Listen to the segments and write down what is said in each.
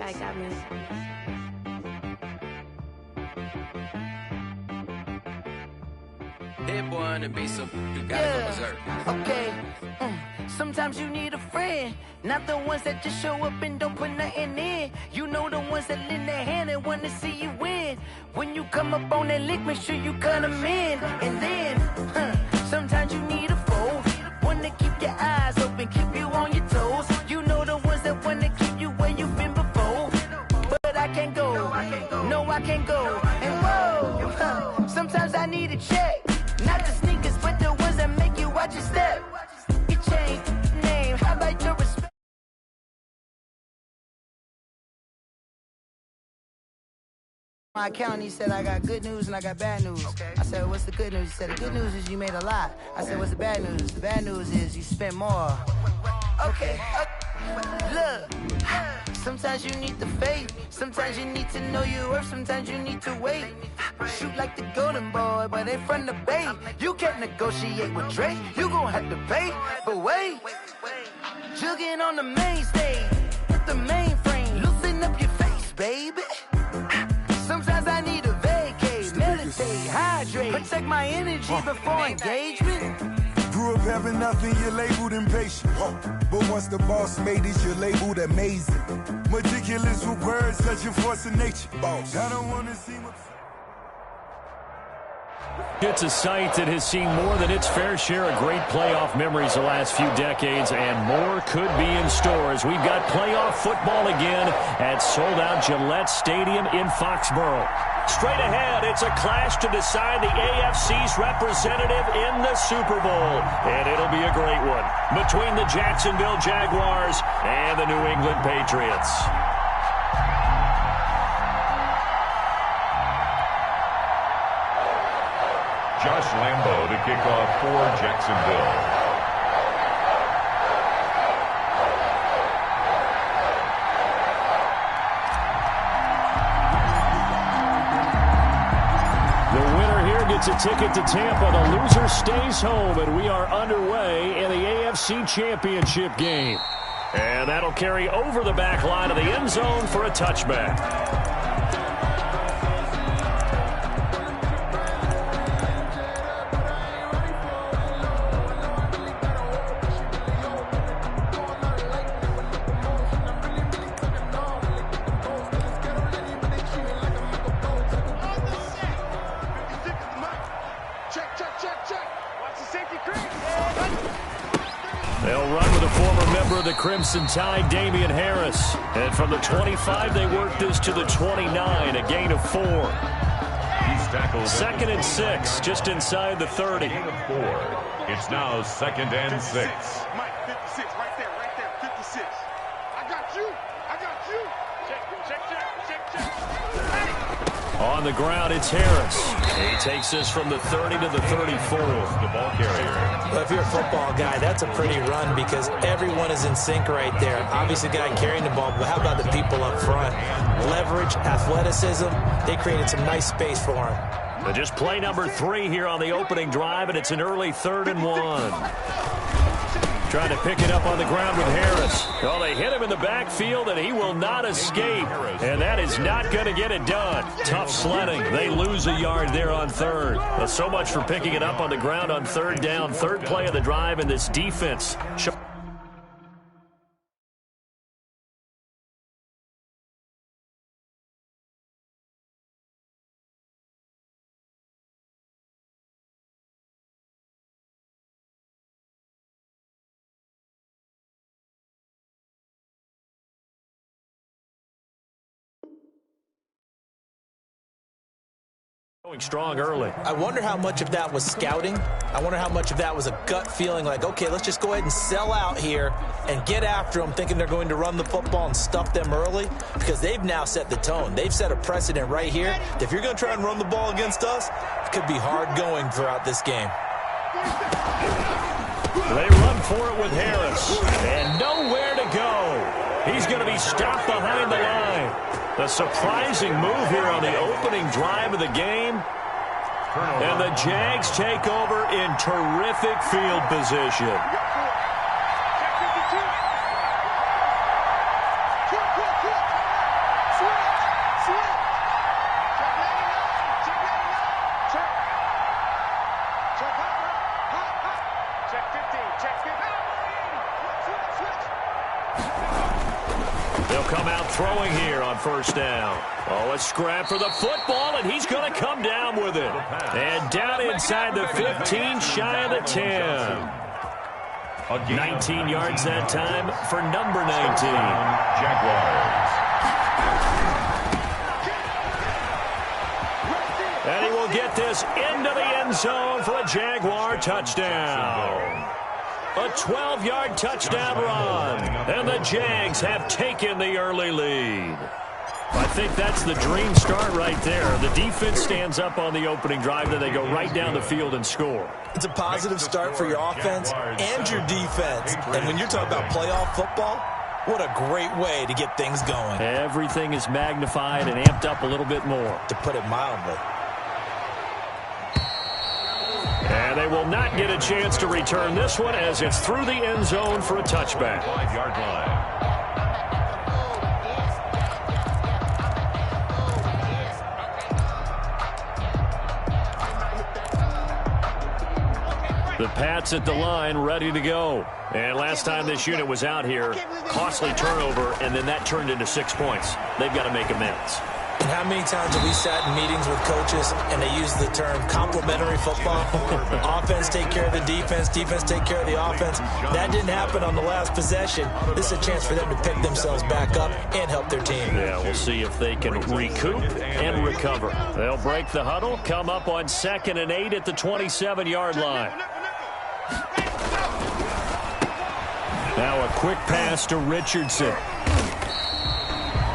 guy got me. Hit boy on the beat, so you gotta go berserk. Okay. Sometimes you need a friend, not the ones that just show up and don't put nothing in. You know the ones that lend their hand and wanna see you win. When you come up on that lick, make sure you cut them in. And then, sometimes you need a foe, one to keep your eyes open, keep you on your toes. You know the ones that wanna keep you where you've been before. But I can't go, no I can't go. And whoa, sometimes I need a check, not the sneakers, but the ones that make you watch your step. You change name, how about your respect? My account, he said I got good news and I got bad news. Okay. I said, what's the good news? He said, the good news is you made a lot. I said, what's the bad news? The bad news is you spent more. Okay. Look, sometimes you need the faith. Sometimes you need to know your worth. Sometimes you need to wait. Shoot like the golden boy, but they from the bay. You can't negotiate with Drake. You gon' have to pay. But wait, jugging on the main stage with the mainframe. Loosen up your face, baby. Sometimes I need a vacate, meditate, hydrate, protect my energy before engagement. Grew up having nothing, you're labeled impatient. But once the boss made it, you're labeled amazing. Meticulous with words, such a force of nature. Boss. I don't wanna see what... It's a site that has seen more than its fair share of great playoff memories the last few decades, and more could be in store as we've got playoff football again at sold-out Gillette Stadium in Foxborough. Straight ahead, it's a clash to decide the AFC's representative in the Super Bowl, and it'll be a great one between the Jacksonville Jaguars and the New England Patriots. Josh Lambo to kick off for Jacksonville. The winner here gets a ticket to Tampa. The loser stays home, and we are underway in the AFC Championship game. And that'll carry over the back line of the end zone for a touchback. They'll run with a former member of the Crimson Tide, Damian Harris. And from the 25, they work this to the 29, a gain of 4. Second and 6, just inside the 30. Gain of 4. It's now 2nd and 6. Mike, 56, right there, 56. I got you. Check. On the ground, it's Harris. He takes this from the 30 to the 34. The ball carrier. Well, if you're a football guy, that's a pretty run because everyone is in sync right there. Obviously, the guy carrying the ball, but how about the people up front? Leverage, athleticism, they created some nice space for him. But just play number 3 here on the opening drive, and it's an early 3rd and 1. Trying to pick it up on the ground with Harris. Well, they hit him in the backfield, and he will not escape. And that is not going to get it done. Tough sledding. They lose a yard there on 3rd. Well, so much for picking it up on the ground on 3rd down. 3rd play of the drive, and this defense. Going strong early. I wonder how much of that was scouting. I wonder how much of that was a gut feeling like, okay, let's just go ahead and sell out here and get after them, thinking they're going to run the football and stuff them early, because they've now set the tone. They've set a precedent right here. If you're going to try and run the ball against us, it could be hard going throughout this game. They run for it with Harris, and nowhere to go. He's going to be stopped behind the line. The surprising move here on the opening drive of the game. And the Jags take over in terrific field position. They'll come out throwing here on first down. Oh, a scrap for the football, and he's going to come down with it. And down inside the 15, shy of the 10. 19 yards that time for number 19. Jaguars. And he will get this into the end zone for a Jaguar touchdown. A 12-yard touchdown run. And the Jags have taken the early lead. I think that's the dream start right there. The defense stands up on the opening drive, then they go right down the field and score. It's a positive start for your offense and your defense. And when you're talking about playoff football, what a great way to get things going. Everything is magnified and amped up a little bit more. To put it mildly. And they will not get a chance to return this one as it's through the end zone for a touchback. 5-yard line. The Pats at the line, ready to go. And last time this unit was out here, costly turnover, and then that turned into 6 points. They've got to make amends. And how many times have we sat in meetings with coaches and they use the term complementary football? Offense take care of the defense, defense take care of the offense. That didn't happen on the last possession. This is a chance for them to pick themselves back up and help their team. Yeah, we'll see if they can recoup and recover. They'll break the huddle, come up on 2nd and 8 at the 27-yard line. Now a quick pass to Richardson.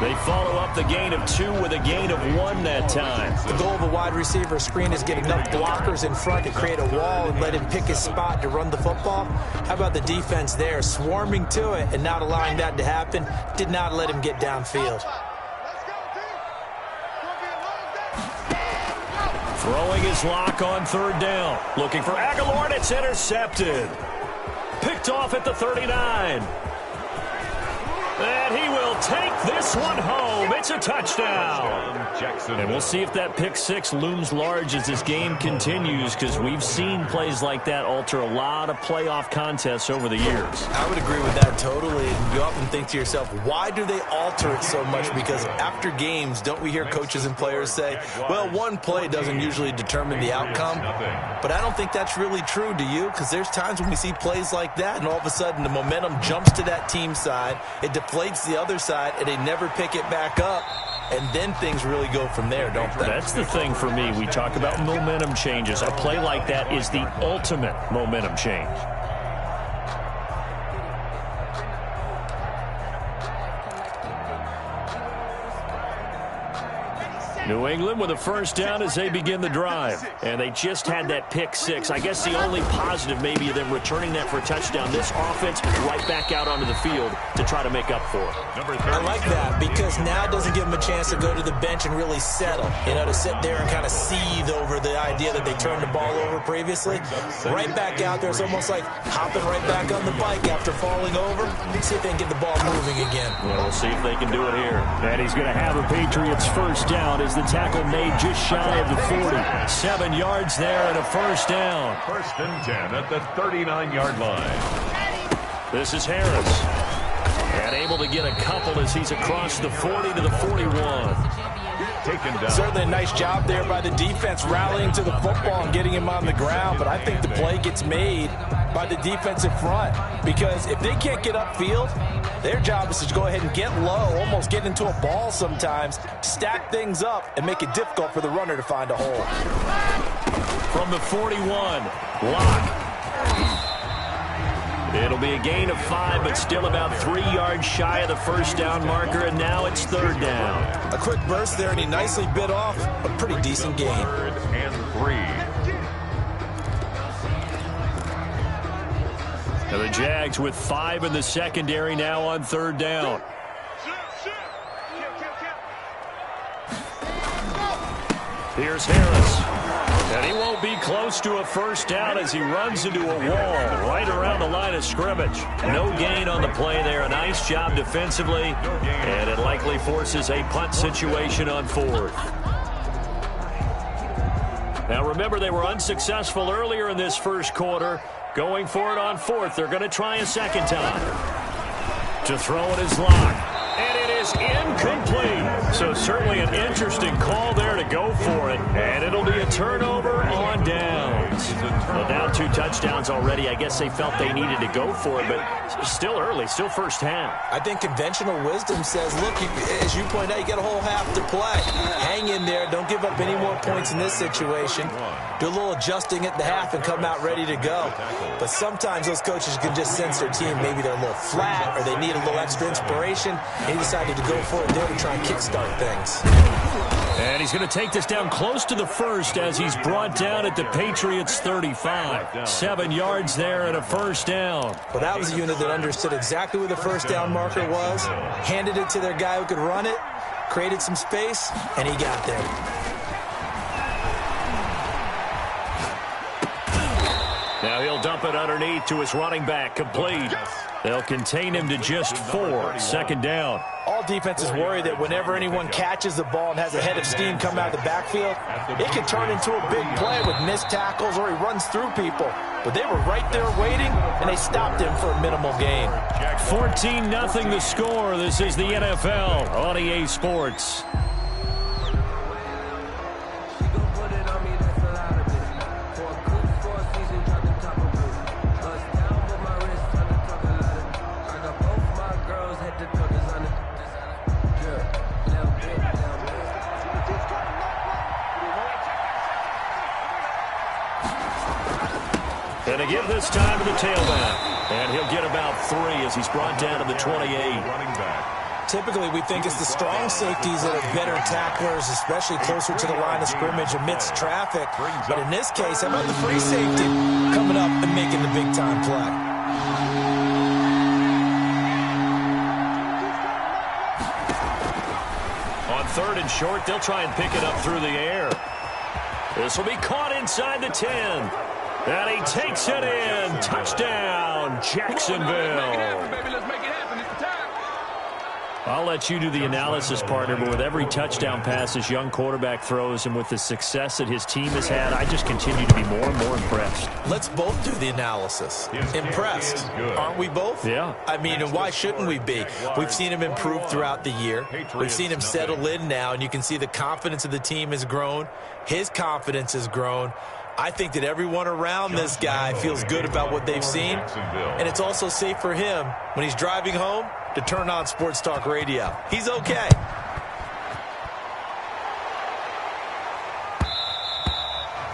They follow up the gain of 2 with a gain of 1 that time. The goal of a wide receiver screen is get enough blockers in front to create a wall and let him pick his spot to run the football. How about the defense there, swarming to it and not allowing that to happen? Did not let him get downfield. Throwing his lock on 3rd down. Looking for Aguilar, and it's intercepted. Picked off at the 39. And he will take this one home. It's a touchdown. And we'll see if that pick 6 looms large as this game continues, because we've seen plays like that alter a lot of playoff contests over the years. I would agree with that totally. And you often think to yourself, why do they alter it so much? Because after games, don't we hear coaches and players say, well, one play doesn't usually determine the outcome. But I don't think that's really true, do you? Because there's times when we see plays like that, and all of a sudden the momentum jumps to that team side. It deflates the other side, and they never pick it back up. And then things really go from there, don't they? That's the thing for me. We talk about momentum changes. A play like that is the ultimate momentum change. New England with a first down as they begin the drive. And they just had that pick 6. I guess the only positive maybe of them returning that for a touchdown. This offense right back out onto the field to try to make up for it. I like that because now it doesn't give them a chance to go to the bench and really settle. You know, to sit there and kind of seethe over the idea that they turned the ball over previously. Right back out there. It's almost like hopping right back on the bike after falling over. See if they can get the ball moving again. Well, we'll see if they can do it here. And he's going to have a Patriots first down as the tackle made just shy of the 40. 7 yards there and a first down. 1st and 10 at the 39-yard line. This is Harris. And able to get a couple as he's across the 40 to the 41. Taken down. Certainly a nice job there by the defense rallying to the football and getting him on the ground. But I think the play gets made by the defensive front. Because if they can't get upfield, their job is to go ahead and get low, almost get into a ball sometimes, stack things up, and make it difficult for the runner to find a hole. From the 41, Locke. It'll be a gain of 5, but still about 3 yards shy of the first down marker, and now it's 3rd down. A quick burst there, and he nicely bit off a pretty decent gain. 3rd and 3. Now the Jags with 5 in the secondary now on 3rd down. Here's Harris. And he won't be close to a first down as he runs into a wall right around the line of scrimmage. No gain on the play there. A nice job defensively. And it likely forces a punt situation on 4th. Now remember, they were unsuccessful earlier in this first quarter. Going for it on fourth. They're going to try a second time. To throw it is Locke. And it is incomplete. So certainly an interesting call there to go for it. And it'll be a turnover on downs. Well, down 2 touchdowns already. I guess they felt they needed to go for it, but still early, still first half. I think conventional wisdom says, look, as you point out, you got a whole half to play. Hang in there. Don't give up any more points in this situation. Do a little adjusting at the half and come out ready to go. But sometimes those coaches can just sense their team. Maybe they're a little flat or they need a little extra inspiration. And he decided to go for it there to try and kickstart things. And he's going to take this down close to the first as he's brought down at the Patriots 35. 7 yards there and a first down. Well, that was a unit that understood exactly where the first down marker was, handed it to their guy who could run it, created some space, and he got there. Now he'll dump it underneath to his running back, complete. They'll contain him to just 4, second down. All defenses worry that whenever anyone catches the ball and has a head of steam come out of the backfield, it can turn into a big play with missed tackles or he runs through people. But they were right there waiting, and they stopped him for a minimal gain. 14-0 the score. This is the NFL on EA Sports. And to give this time to the tailback. And he'll get about 3 as he's brought down to the 28. Typically, we think it's the strong safeties that are better tacklers, especially closer to the line of scrimmage amidst traffic. But in this case, how about the free safety coming up and making the big-time play? On 3rd and short, they'll try and pick it up through the air. This will be caught inside the 10. And he takes it in. Touchdown, Jacksonville. I'll let you do the analysis, partner, but with every touchdown pass this young quarterback throws and with the success that his team has had, I just continue to be more and more impressed. Let's both do the analysis. Impressed. Aren't we both? Yeah. I mean, and why shouldn't we be? We've seen him improve throughout the year. We've seen him settle in now, and you can see the confidence of the team has grown. His confidence has grown. I think that everyone around this guy feels good about what they've seen, and it's also safe for him when he's driving home to turn on Sports Talk Radio. He's okay.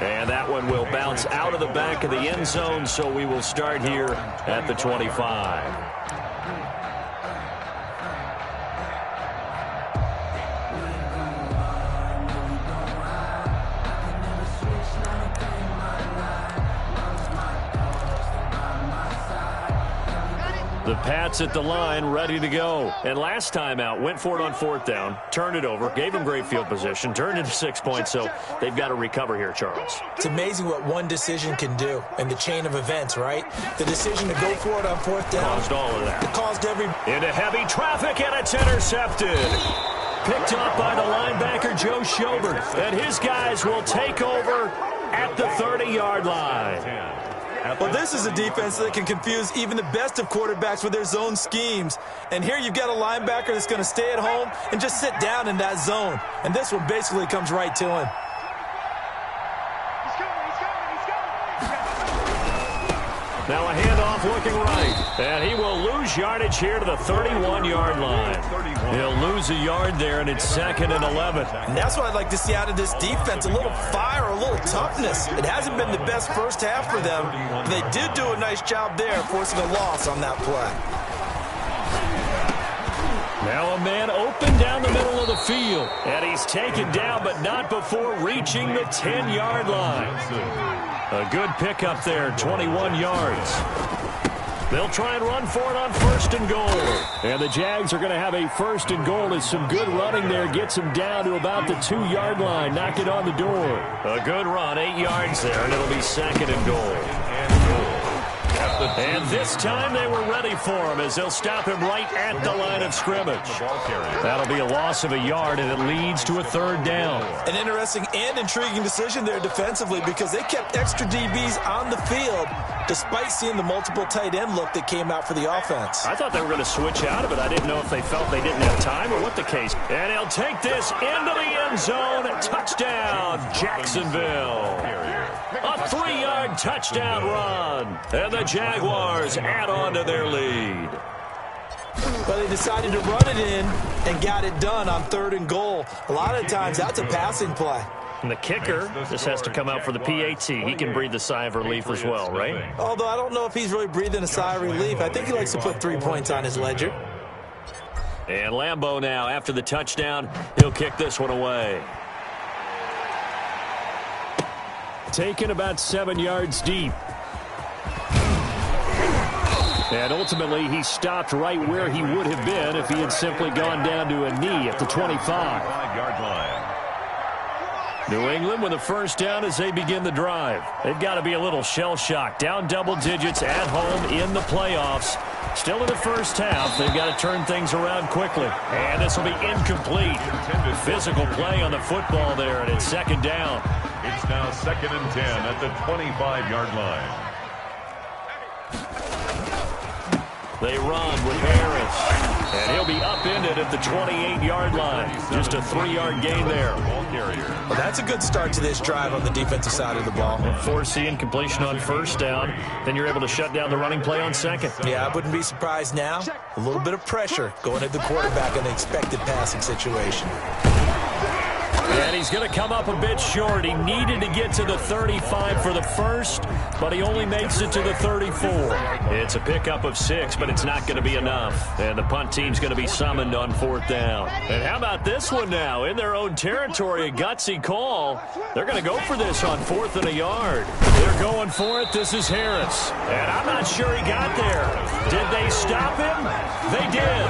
And that one will bounce out of the back of the end zone, so we will start here at the 25. The Pats at the line, ready to go. And last time out, went for it on 4th down, turned it over, gave them great field position, turned into 6 points, so they've got to recover here, Charles. It's amazing what one decision can do in the chain of events, right? The decision to go for it on 4th down. Caused all of that. It caused every... Into heavy traffic, and it's intercepted. Picked up by the linebacker, Joe Schobert. And his guys will take over at the 30-yard line. Well, this is a defense that can confuse even the best of quarterbacks with their zone schemes. And here you've got a linebacker that's going to stay at home and just sit down in that zone. And this one basically comes right to him. Now a handoff looking right. And he will lose yardage here to the 31-yard line. He'll lose a yard there, and it's 2nd and 11. And that's what I'd like to see out of this defense, a little fire, a little toughness. It hasn't been the best first half for them. They did do a nice job there, forcing a loss on that play. Now a man open down the middle of the field. And he's taken down, but not before reaching the 10-yard line. A good pickup there, 21 yards. They'll try and run for it on 1st and goal. And the Jags are going to have a 1st and goal as some good running there gets them down to about the 2-yard line. Knock it on the door. A good run, 8 yards there, and it'll be 2nd and goal. At the And this time they were ready for him as they'll stop him right at the line of scrimmage. That'll be a loss of a yard, and it leads to a third down. An interesting and intriguing decision there defensively because they kept extra DBs on the field despite seeing the multiple tight end look that came out for the offense. I thought they were going to switch out of it. I didn't know if they felt they didn't have time or what the case. And he'll take this into the end zone. Touchdown, Jacksonville. A 3-yard touchdown run. And the Jaguars add on to their lead. But they decided to run it in and got it done on 3rd and goal. A lot of times that's a passing play. And the kicker, this has to come out for the PAT. He can breathe a sigh of relief as well, right? Although I don't know if he's really breathing a sigh of relief. I think he likes to put 3 points on his ledger. And Lambeau now, after the touchdown, he'll kick this one away. Taken about 7 yards deep. And ultimately, he stopped right where he would have been if he had simply gone down to a knee at the 25. 5-yard line. New England with a first down as they begin the drive. They've got to be a little shell-shocked. Down double digits at home in the playoffs. Still in the first half. They've got to turn things around quickly. And this will be incomplete. Physical play on the football there, and it's 2nd down. It's now 2nd and 10 at the 25-yard line. They run with Harris. And he'll be upended at the 28-yard line. Just a 3-yard gain there. Well, that's a good start to this drive on the defensive side of the ball. Force the incompletion on first down. Then you're able to shut down the running play on second. Yeah, I wouldn't be surprised now. A little bit of pressure going at the quarterback in the expected passing situation. And he's going to come up a bit short. He needed to get to the 35 for the first, but he only makes it to the 34. It's a pickup of 6, but it's not going to be enough. And the punt team's going to be summoned on 4th down. And how about this one now? In their own territory, a gutsy call. They're going to go for this on 4th and a yard. They're going for it. This is Harris. And I'm not sure he got there. Did they stop him? They did.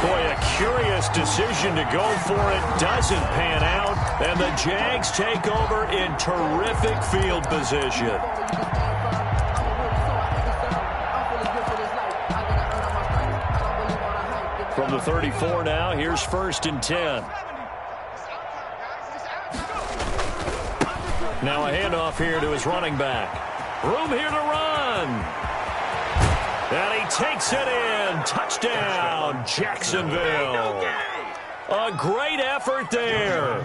Boy, a curious decision to go for it. Doesn't pan out. And the Jags take over in terrific field position. From the 34 now, here's 1st and 10. Now a handoff here to his running back. Room here to run. And he takes it in. Touchdown, Jacksonville. A great effort there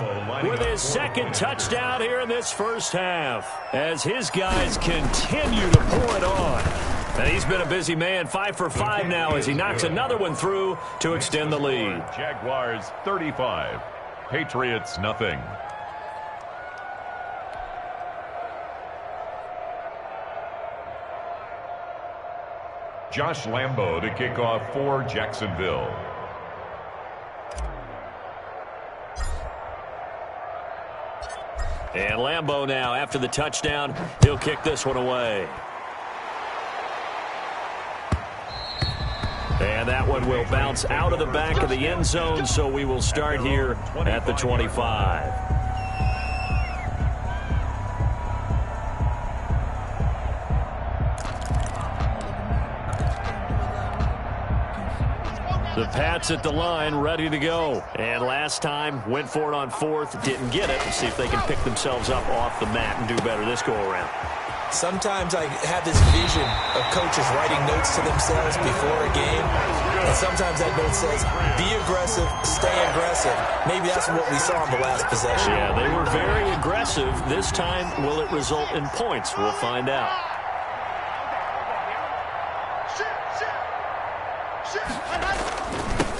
with his 2nd touchdown here in this first half as his guys continue to pour it on. And he's been a busy man, 5 for 5 now as he knocks another one through to extend the lead. Jaguars 35, Patriots nothing. Josh Lambeau to kick off for Jacksonville. And Lambeau now, after the touchdown, he'll kick this one away. And that one will bounce out of the back of the end zone, so we will start here at the 25. The Pats at the line, ready to go. And last time, went for it on 4th, didn't get it. Let's see if they can pick themselves up off the mat and do better this go-around. Sometimes I have this vision of coaches writing notes to themselves before a game. And sometimes that note says, be aggressive, stay aggressive. Maybe that's what we saw in the last possession. Yeah, they were very aggressive. This time, will it result in points? We'll find out.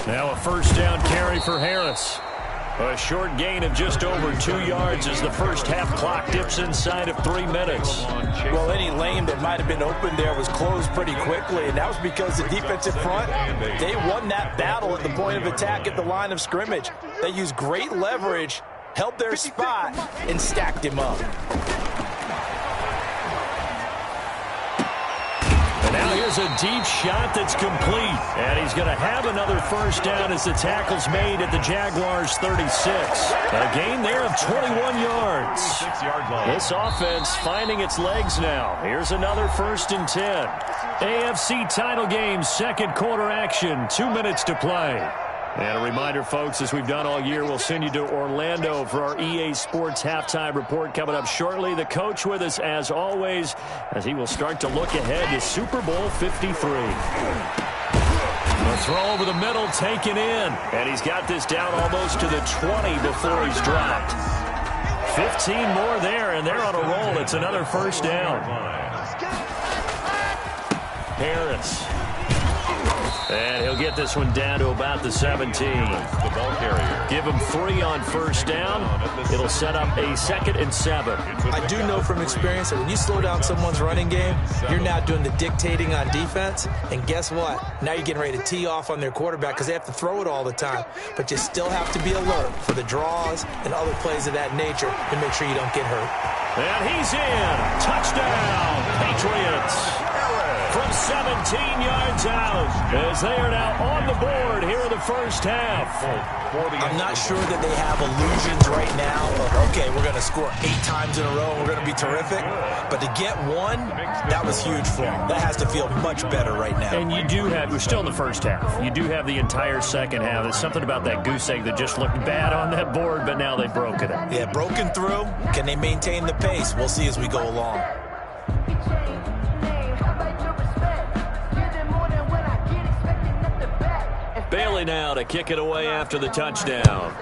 Now a first down carry for Harris. A short gain of just over 2 yards as the first half clock dips inside of 3 minutes. Well, any lane that might have been open there was closed pretty quickly, and that was because the defensive front, they won that battle at the point of attack at the line of scrimmage. They used great leverage, held their spot, and stacked him up. Now here's a deep shot that's complete. And he's going to have another first down as the tackle's made at the Jaguars' 36. A gain there of 21 yards. 6-yard line. This offense finding its legs now. Here's another 1st and 10. AFC title game, second quarter action, 2 minutes to play. And a reminder, folks, as we've done all year, we'll send you to Orlando for our EA Sports halftime report coming up shortly. The coach with us, as always, as he will start to look ahead to Super Bowl 53. A throw over the middle, taken in. And he's got this down almost to the 20 before he's dropped. 15 more there, and they're on a roll. It's another first down. Harris. And he'll get this one down to about the 17. The ball carrier. Give him 3 on first down. It'll set up a 2nd and 7. I do know from experience that when you slow down someone's running game, you're now doing the dictating on defense. And guess what? Now you're getting ready to tee off on their quarterback because they have to throw it all the time. But you still have to be alert for the draws and other plays of that nature to make sure you don't get hurt. And he's in. Touchdown, Patriots. From 17 yards out, as they are now on the board here in the first half. I'm not sure that they have illusions right now of, okay, we're going to score 8 times in a row and we're going to be terrific. But to get one, that was huge for them. That has to feel much better right now. And you do have, we're still in the first half. You do have the entire second half. There's something about that goose egg that just looked bad on that board, but now they've broken it. Yeah, broken through. Can they maintain the pace? We'll see as we go along. Bailey now to kick it away after the touchdown.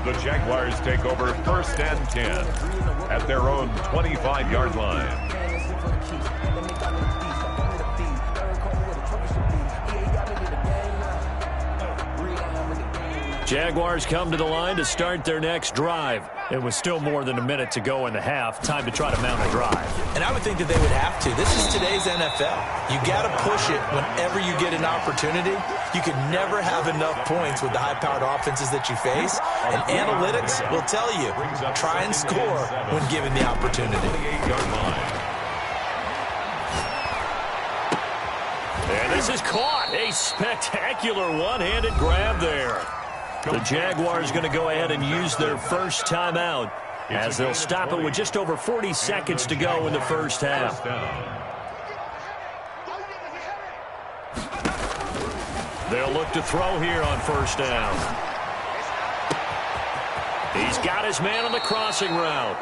The Jaguars take over 1st and 10 at their own 25-yard line. Jaguars come to the line to start their next drive. It was still more than a minute to go in the half. Time to try to mount a drive. And I would think that they would have to. This is today's NFL. You got to push it whenever you get an opportunity. You can never have enough points with the high-powered offenses that you face. And analytics will tell you, try and score when given the opportunity. And this is caught. A spectacular one-handed grab there. The Jaguars going to go ahead and use their first timeout as they'll stop it with just over 40 seconds to go in the first half. They'll look to throw here on first down. He's got his man on the crossing route.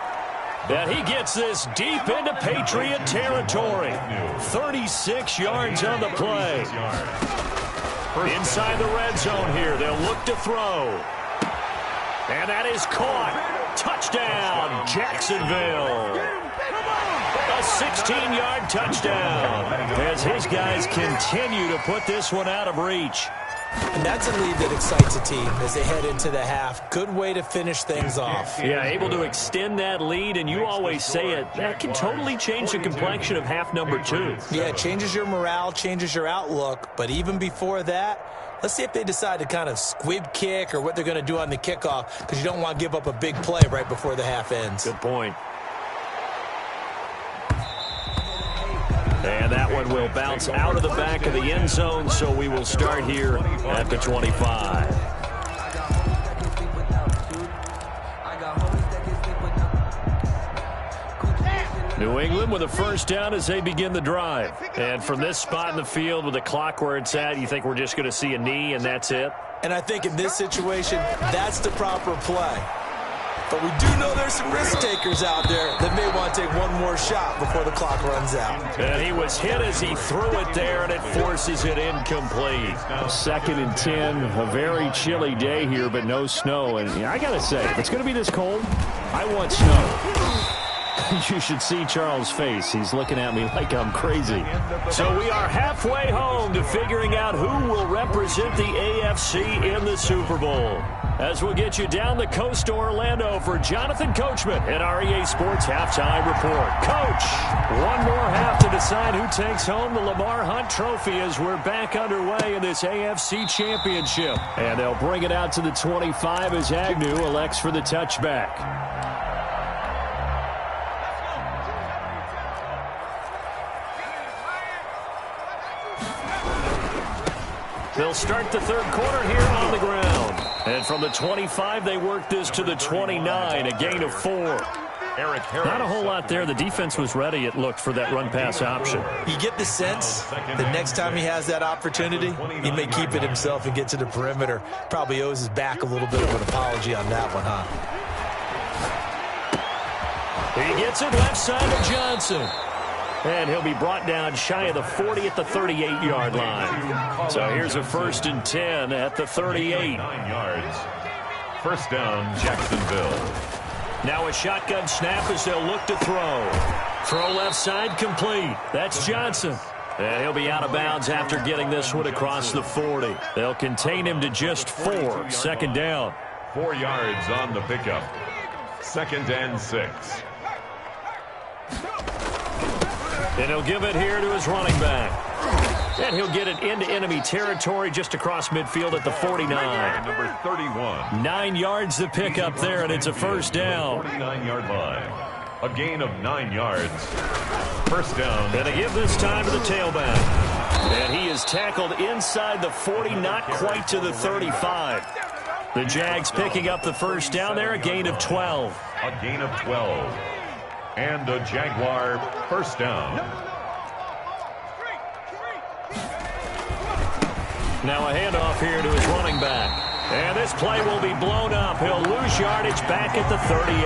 And he gets this deep into Patriot territory. 36 yards on the play. Inside the red zone here, they'll look to throw. And that is caught. Touchdown, Jacksonville. A 16-yard touchdown as his guys continue to put this one out of reach. And that's a lead that excites a team as they head into the half. Good way to finish things off. Yeah, able to extend that lead, and you always say it, that can totally change the complexion of half number 2. Yeah, it changes your morale, changes your outlook. But even before that, let's see if they decide to kind of squib kick or what they're going to do on the kickoff, because you don't want to give up a big play right before the half ends. Good point. And that one will bounce out of the back of the end zone, so we will start here at the 25. New England with a first down as they begin the drive. And from this spot in the field with the clock where it's at, you think we're just going to see a knee and that's it? And I think in this situation, that's the proper play. But we do know there's some risk takers out there that may want to take one more shot before the clock runs out. And he was hit as he threw it there, and it forces it incomplete. 2nd and 10, a very chilly day here, but no snow. And I got to say, if it's going to be this cold, I want snow. You should see Charles' face. He's looking at me like I'm crazy. So we are halfway home to figuring out who will represent the AFC in the Super Bowl. As we'll get you down the coast to Orlando for Jonathan Coachman at our EA Sports Halftime Report. Coach, one more half to decide who takes home the Lamar Hunt Trophy as we're back underway in this AFC Championship. And they'll bring it out to the 25 as Agnew elects for the touchback. They'll start the third quarter here on the ground. And from the 25, they work this to the 29, a gain of 4. Eric Harris. Not a whole lot there. The defense was ready, it looked, for that run-pass option. You get the sense the next time he has that opportunity, he may keep it himself and get to the perimeter. Probably owes his back a little bit of an apology on that one, huh? He gets it left side to Johnson. And he'll be brought down shy of the 40 at the 38-yard line. So here's a 1st and 10 at the 38. 9 yards. First down, Jacksonville. Now a shotgun snap as they'll look to throw. Throw left side complete. That's Johnson. And he'll be out of bounds after getting this one across the 40. They'll contain him to just 4. 2nd down. 4 yards on the pickup. 2nd and 6. And he'll give it here to his running back. And he'll get it into enemy territory just across midfield at the 49. Number 31. 9 yards to pick up there, and it's a 1st down. 49-yard line. A gain of 9 yards. 1st down. And they give this time to the tailback. And he is tackled inside the 40, not quite to the 35. The Jags picking up the 1st down there, a gain of 12. A gain of 12. And a Jaguar 1st down. Now a handoff here to his running back. And this play will be blown up. He'll lose yardage back at the 38.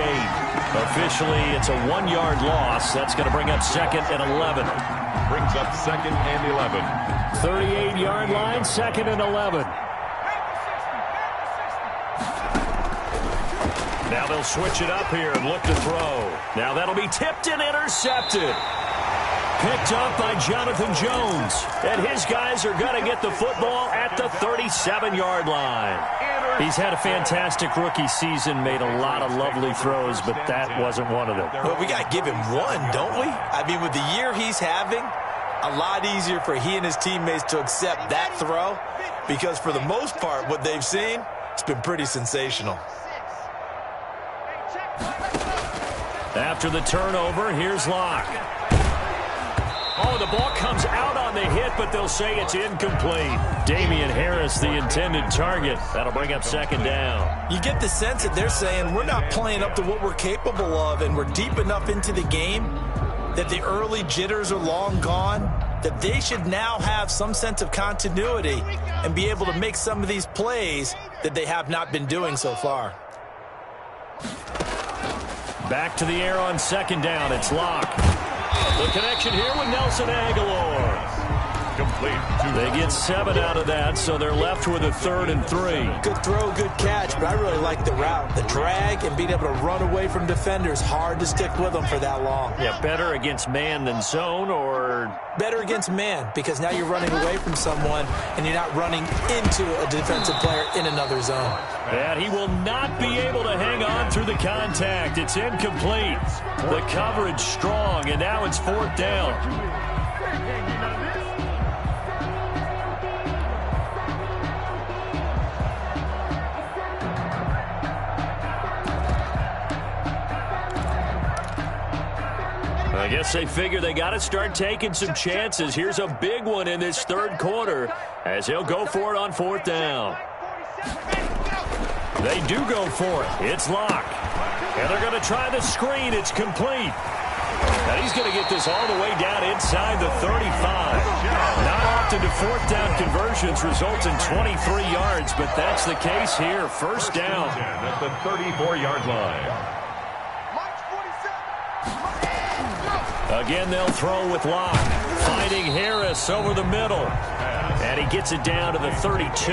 Officially, it's a 1-yard loss. That's going to bring up 2nd and 11. Brings up 2nd and 11. 38-yard line, 2nd and 11. Now they'll switch it up here and look to throw. Now that'll be tipped and intercepted. Picked up by Jonathan Jones. And his guys are going to get the football at the 37-yard line. He's had a fantastic rookie season, made a lot of lovely throws, but that wasn't one of them. Well, we got to give him one, don't we? I mean, with the year he's having, a lot easier for he and his teammates to accept that throw, because for the most part, what they've seen, it's been pretty sensational. After the turnover, here's Locke. Oh, the ball comes out on the hit, but they'll say it's incomplete. Damian Harris, the intended target. That'll bring up 2nd down. You get the sense that they're saying we're not playing up to what we're capable of, and we're deep enough into the game that the early jitters are long gone, that they should now have some sense of continuity and be able to make some of these plays that they have not been doing so far. Back to the air on 2nd down. It's Locke. The connection here with Nelson Aguilar. Complete. They get 7 out of that, so they're left with a 3rd and 3. Good throw, good catch, but I really like the route. The drag and being able to run away from defenders, hard to stick with them for that long. Yeah, better against man than zone, or? Better against man, because now you're running away from someone and you're not running into a defensive player in another zone. And he will not be able to hang on through the contact. It's incomplete. The coverage strong, and now it's 4th down. I guess they figure they got to start taking some chances. Here's a big one in this 3rd quarter as he'll go for it on 4th down. They do go for it. It's Locke. And they're going to try the screen. It's complete. And he's going to get this all the way down inside the 35. Not often do 4th down conversions result in 23 yards, but that's the case here. 1st down. At the 34-yard line. Again, they'll throw with Locke. Finding Harris over the middle. And he gets it down to the 32.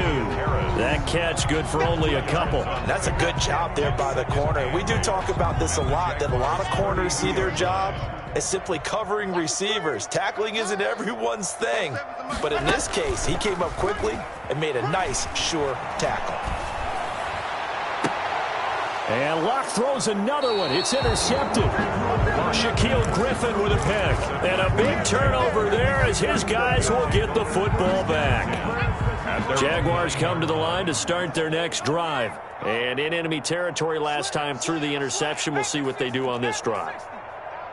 That catch good for only a couple. That's a good job there by the corner. We do talk about this a lot, that a lot of corners see their job as simply covering receivers. Tackling isn't everyone's thing. But in this case, he came up quickly and made a nice, sure tackle. And Locke throws another one. It's intercepted. Shaquille Griffin with a pick. And a big turnover there as his guys will get the football back. Jaguars come to the line to start their next drive. And in enemy territory last time through the interception. We'll see what they do on this drive.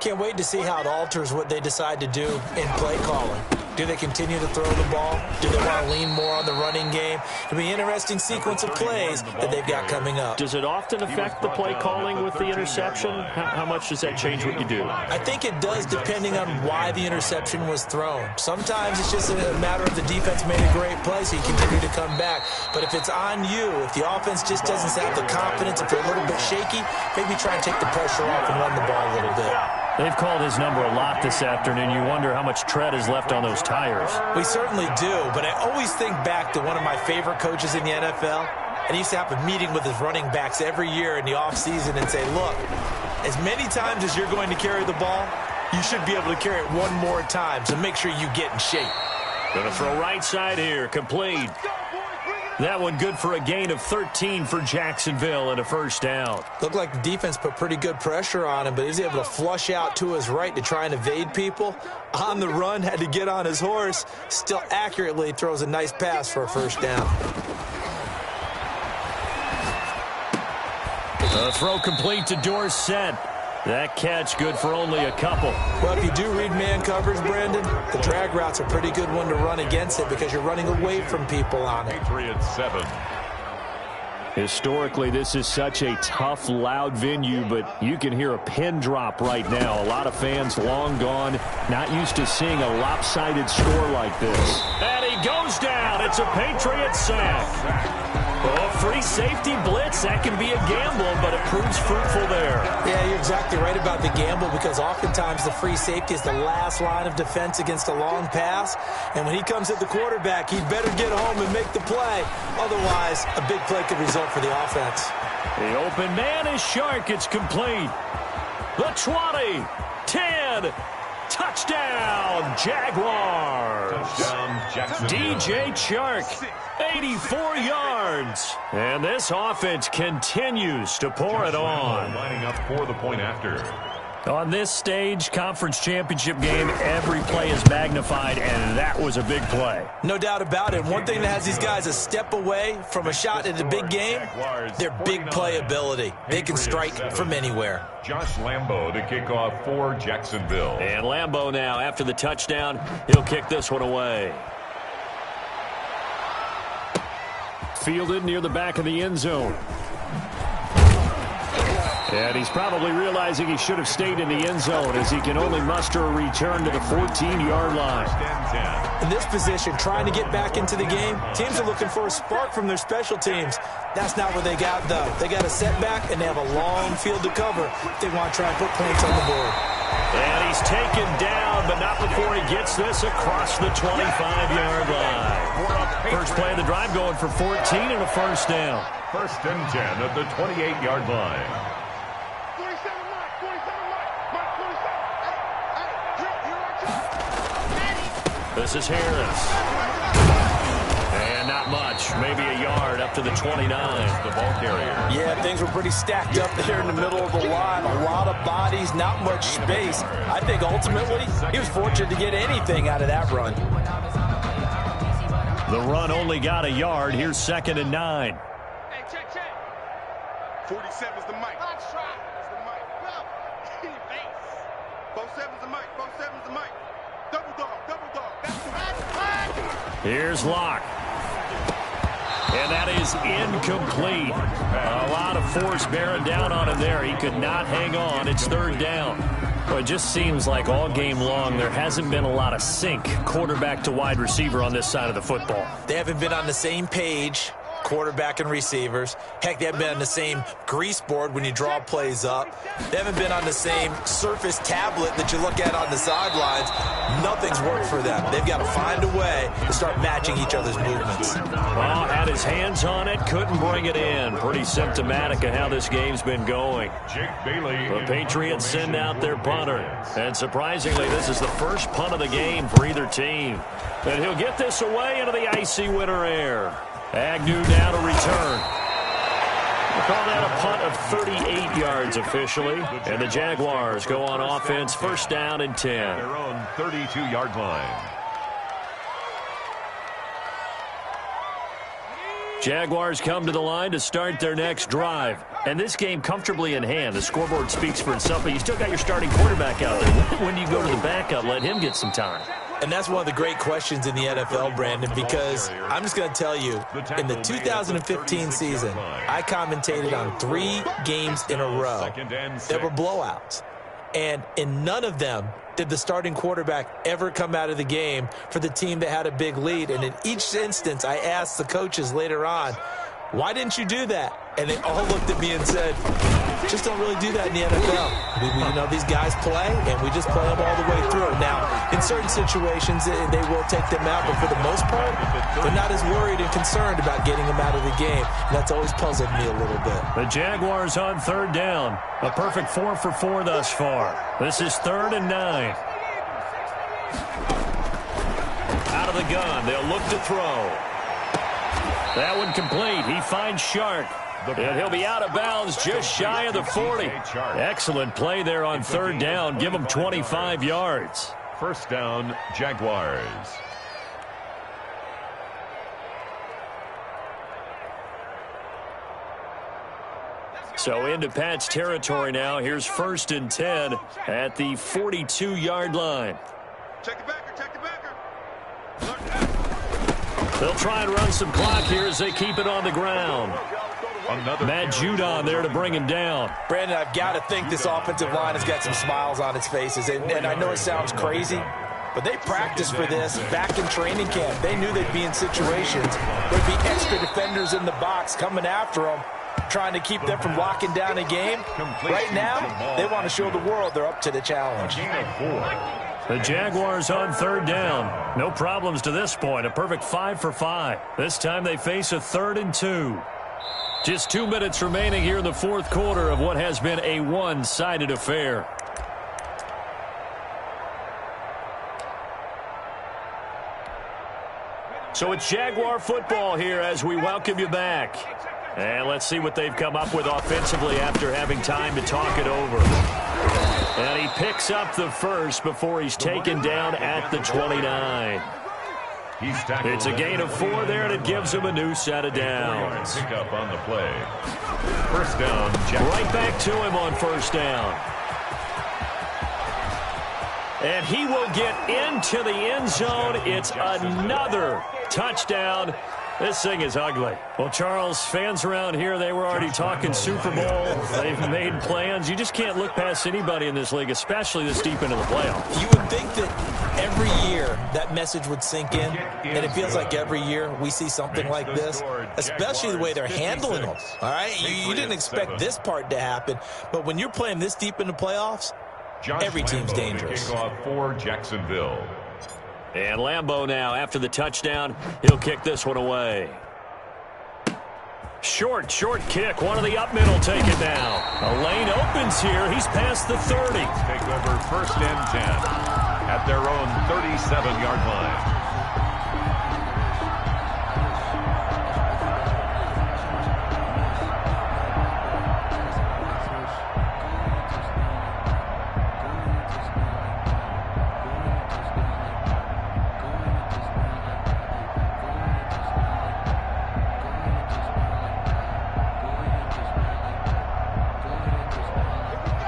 Can't wait to see how it alters what they decide to do in play calling. Do they continue to throw the ball? Do they want to lean more on the running game? It'll be an interesting sequence of plays that they've got coming up. Does it often affect the play calling with the interception? How much does that change what you do? I think it does, depending on why the interception was thrown. Sometimes it's just a matter of the defense made a great play, so you continue to come back. But if it's on you, if the offense just doesn't have the confidence, if they're a little bit shaky, maybe try and take the pressure off and run the ball a little bit. They've called his number a lot this afternoon. You wonder how much tread is left on those tires. We certainly do, but I always think back to one of my favorite coaches in the NFL, and he used to have a meeting with his running backs every year in the offseason and say, look, as many times as you're going to carry the ball, you should be able to carry it one more time, so make sure you get in shape. Going to throw right side here, complete. That one good for a gain of 13 for Jacksonville and a first down. Looked like the defense put pretty good pressure on him, but he was able to flush out to his right to try and evade people. On the run, had to get on his horse. Still accurately throws a nice pass for a first down. The throw complete to Dorsett. That catch good for only a couple. Well, if you do read man coverage, Brandon, the drag route's a pretty good one to run against it because you're running away from people on it. Patriots 7. Historically, this is such a tough, loud venue, but you can hear a pin drop right now. A lot of fans long gone, not used to seeing a lopsided score like this. And he goes down. It's a Patriot sack. Oh, free safety blitz. That can be a gamble, but it proves fruitful there. Yeah, you're exactly right about the gamble because oftentimes the free safety is the last line of defense against a long pass. And when he comes at the quarterback, he'd better get home and make the play. Otherwise, a big play could result for the offense. The open man is Shark. It's complete. The 20, 10, touchdown, Jaguars. Touchdown, Jacksonville. DJ Chark, 84 yards. And this offense continues to pour it on. Lining up for the point after. On this stage, conference championship game, every play is magnified, and that was a big play. No doubt about it. One thing that has these guys a step away from a shot at a big game, their big playability. They can strike from anywhere. Josh Lambo to kick off for Jacksonville. And Lambo now, after the touchdown, he'll kick this one away. Fielded near the back of the end zone. And he's probably realizing he should have stayed in the end zone as he can only muster a return to the 14-yard line. In this position, trying to get back into the game, teams are looking for a spark from their special teams. That's not what they got, though. They got a setback, and they have a long field to cover if they want to try and put points on the board. And he's taken down, but not before he gets this across the 25-yard line. First play of the drive going for 14 and a first down. First and 10 at the 28-yard line. This is Harris. And not much. Maybe a yard up to the 29. The ball carrier. Yeah, things were pretty stacked up there in the middle of the line. A lot of bodies, not much space. I think ultimately he was fortunate to get anything out of that run. The run only got a yard. Here's 2nd and 9. Hey, check. 47's the mic. That's the mic. Well, 47's the mic. 47's the mic. Double dog. That's the mic. Here's Locke. And that is incomplete. A lot of force bearing down on him there. He could not hang on. It's 3rd down. Well, it just seems like all game long there hasn't been a lot of sync quarterback to wide receiver on this side of the football. They haven't been on the same page, quarterback and receivers. Heck, they haven't been on the same grease board when you draw plays up. They haven't been on the same surface tablet that you look at on the sidelines. Nothing's worked for them. They've got to find a way to start matching each other's movements. Well, had his hands on it, couldn't bring it in. Pretty symptomatic of how this game's been going. Jake Bailey. The Patriots send out their punter. And surprisingly, this is the first punt of the game for either team. And he'll get this away into the icy winter air. Agnew now to return. We'll call that a punt of 38 yards officially. And the Jaguars go on offense, first down and 10. Their own 32-yard line. Jaguars come to the line to start their next drive. And this game comfortably in hand. The scoreboard speaks for itself, but you still got your starting quarterback out there. When do you go to the backup? Let him get some time. And that's one of the great questions in the NFL, Brandon, because I'm just going to tell you, in the 2015 season, I commentated on 3 games in a row that were blowouts. And in none of them did the starting quarterback ever come out of the game for the team that had a big lead. And in each instance, I asked the coaches later on, why didn't you do that? And they all looked at me and said, just don't really do that in the NFL. You know, these guys play, and we just play them all the way through. Now, in certain situations, they will take them out, but for the most part, they're not as worried and concerned about getting them out of the game. And that's always puzzled me a little bit. The Jaguars on 3rd down. A perfect 4 for 4 thus far. This is 3rd and 9. Out of the gun, they'll look to throw. That one complete. He finds Shark. And he'll be out of bounds just shy of the 40. Excellent play there on 3rd down. Give him 25 yards. 1st down, Jaguars. So into Pat's territory now. Here's 1st and 10 at the 42-yard line. Check the backer, check the backer. They'll try and run some clock here as they keep it on the ground. Matt Judon there to bring him down. Brandon, I've got to think this offensive line has got some smiles on its faces. And I know it sounds crazy, but they practiced for this back in training camp. They knew they'd be in situations where there'd be extra defenders in the box coming after them, trying to keep them from locking down a game. Right now, they want to show the world they're up to the challenge. The Jaguars on 3rd down. No problems to this point. A perfect 5 for 5. This time they face a 3rd and 2. Just 2 minutes remaining here in the 4th quarter of what has been a one-sided affair. So it's Jaguar football here as we welcome you back. And let's see what they've come up with offensively after having time to talk it over. And he picks up the first before he's taken down at the 29. It's a gain of 4 there, and it gives him a new set of downs. Pick up on the play. 1st down, right back to him on 1st down. And he will get into the end zone. It's another touchdown. This thing is ugly. Well, Charles, fans around here, they were already talking Super Bowl. They've made plans. You just can't look past anybody in this league, especially this deep into the playoffs. You would think that every year that message would sink in, and it feels like every year we see something like this, especially the way they're handling them. All right, you didn't expect this part to happen, but when you're playing this deep in the playoffs, every team's dangerous. Kickoff for Jacksonville. And Lambeau now, after the touchdown, he'll kick this one away. Short kick. One of the up middle take it now. A lane opens here. He's past the 30. Take over 1st and 10 at their own 37-yard line.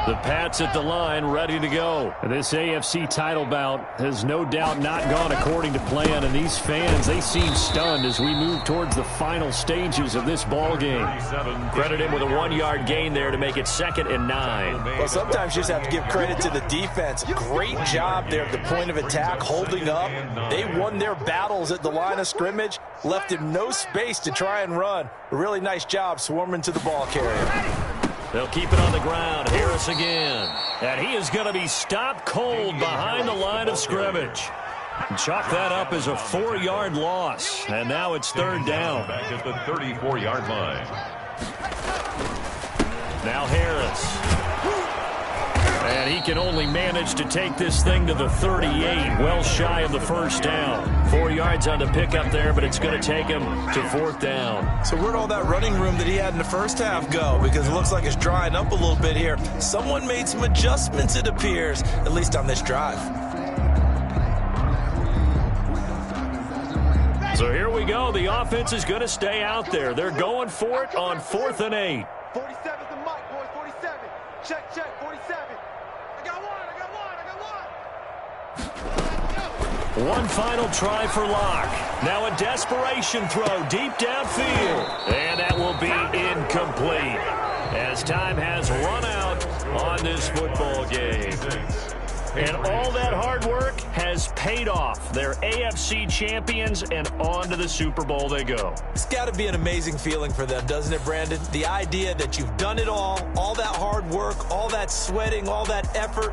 The Pats at the line, ready to go. This AFC title bout has no doubt not gone according to plan, and these fans, they seem stunned as we move towards the final stages of this ball game. Credit him with a 1-yard gain there to make it 2nd and 9. Well, sometimes you just have to give credit to the defense. Great job there at the point of attack, holding up. They won their battles at the line of scrimmage, left him no space to try and run. A really nice job swarming to the ball carrier. They'll keep it on the ground. Harris again. And he is going to be stopped cold behind the line of scrimmage. Chalk that up as a 4-yard loss. And now it's 3rd down. Back at the 34-yard line. Now Harris. And he can only manage to take this thing to the 38, well shy of the 1st down. 4 yards on the pickup there, but it's going to take him to 4th down. So where'd all that running room that he had in the first half go? Because it looks like it's drying up a little bit here. Someone made some adjustments, it appears, at least on this drive. So here we go. The offense is going to stay out there. They're going for it on 4th and 8. 47's the mic, boys. 47. Check, 47. I got one. One final try for Locke. Now a desperation throw deep downfield. And that will be incomplete as time has run out on this football game. And all that hard work has paid off. They're AFC champions, and on to the Super Bowl they go. It's got to be an amazing feeling for them, doesn't it, Brandon? The idea that you've done it all that hard work, all that sweating, all that effort,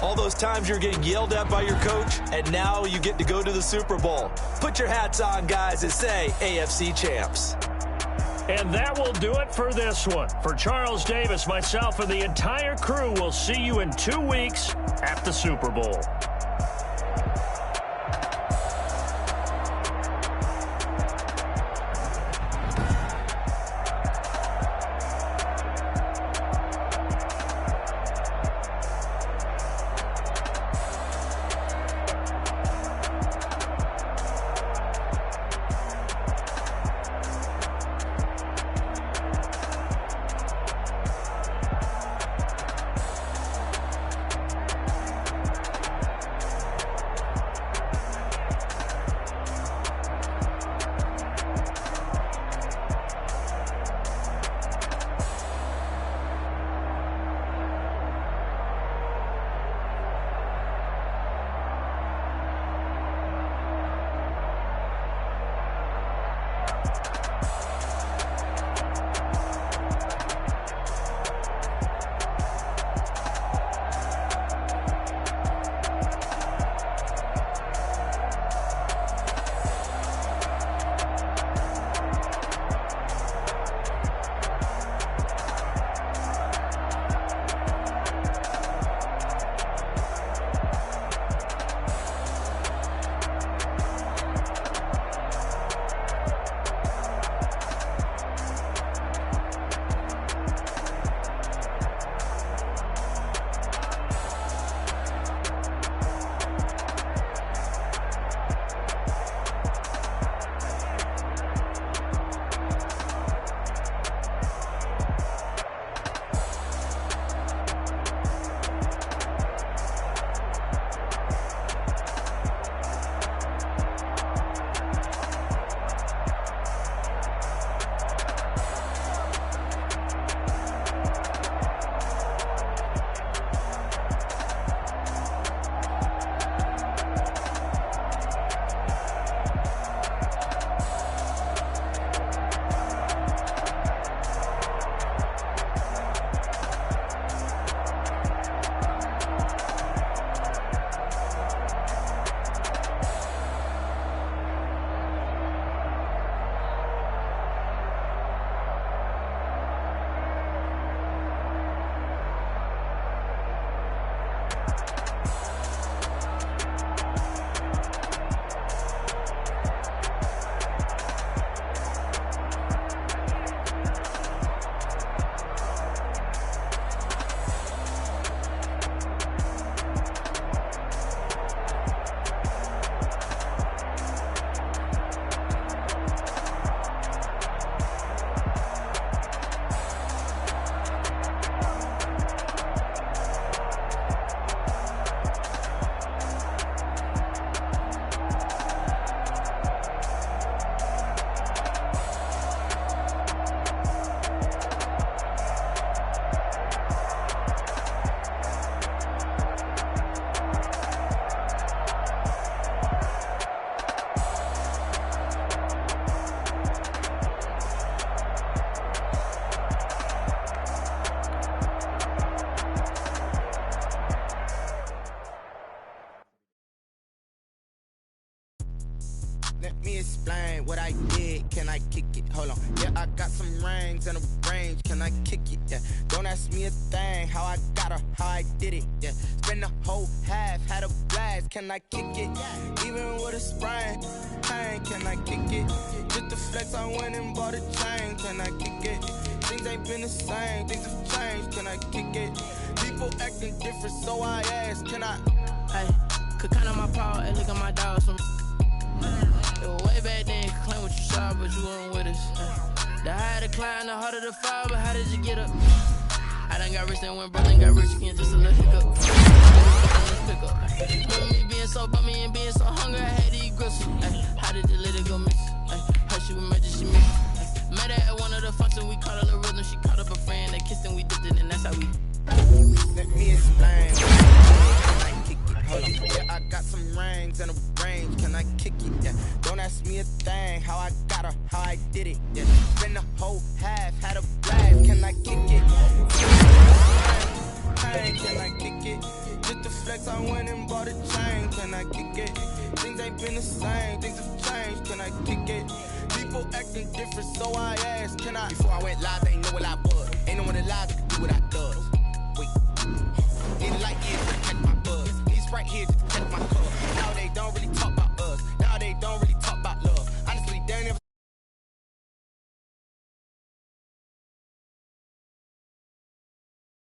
all those times you're getting yelled at by your coach, and now you get to go to the Super Bowl. Put your hats on, guys, and say AFC champs. And that will do it for this one. For Charles Davis, myself, and the entire crew, we'll see you in 2 weeks at the Super Bowl. Let me explain what I did. Can I kick it? Hold on. Yeah, I got some rings and a range. Can I kick it? Yeah. Don't ask me a thing. How I got her, how I did it. Yeah. Spend the whole half, had a blast. Can I kick it? Even with a sprain, pain. Can I kick it? Just the flex, I went and bought a chain. Can I kick it? Things ain't been the same. Things have changed. Can I kick it? People acting different, so I ask. Can I? Hey, could count on my power and look at my dogs from. It was way back then, you could claim what you saw, but you weren't with us. The higher the climb, the harder the fall, but how did you get up? I done got rich and went broke, and got rich again just to let it go. Remember me being so bummy and being so hungry, I rings and a range, can I kick it? Yeah. Don't ask me a thing, how I got her, how I did it. Yeah. Spend the whole half, had a blast, can I kick it? Can I kick it? Just to flex, I went and bought a chain, can I kick it? Things ain't been the same, things have changed, can I kick it? People acting different, so I asked, can I? Before I went live, they ain't know what I was. Ain't no one alive that can do what I does. Wait. Need a light here to catch my buzz. He's right here to catch my cup. Now they don't really talk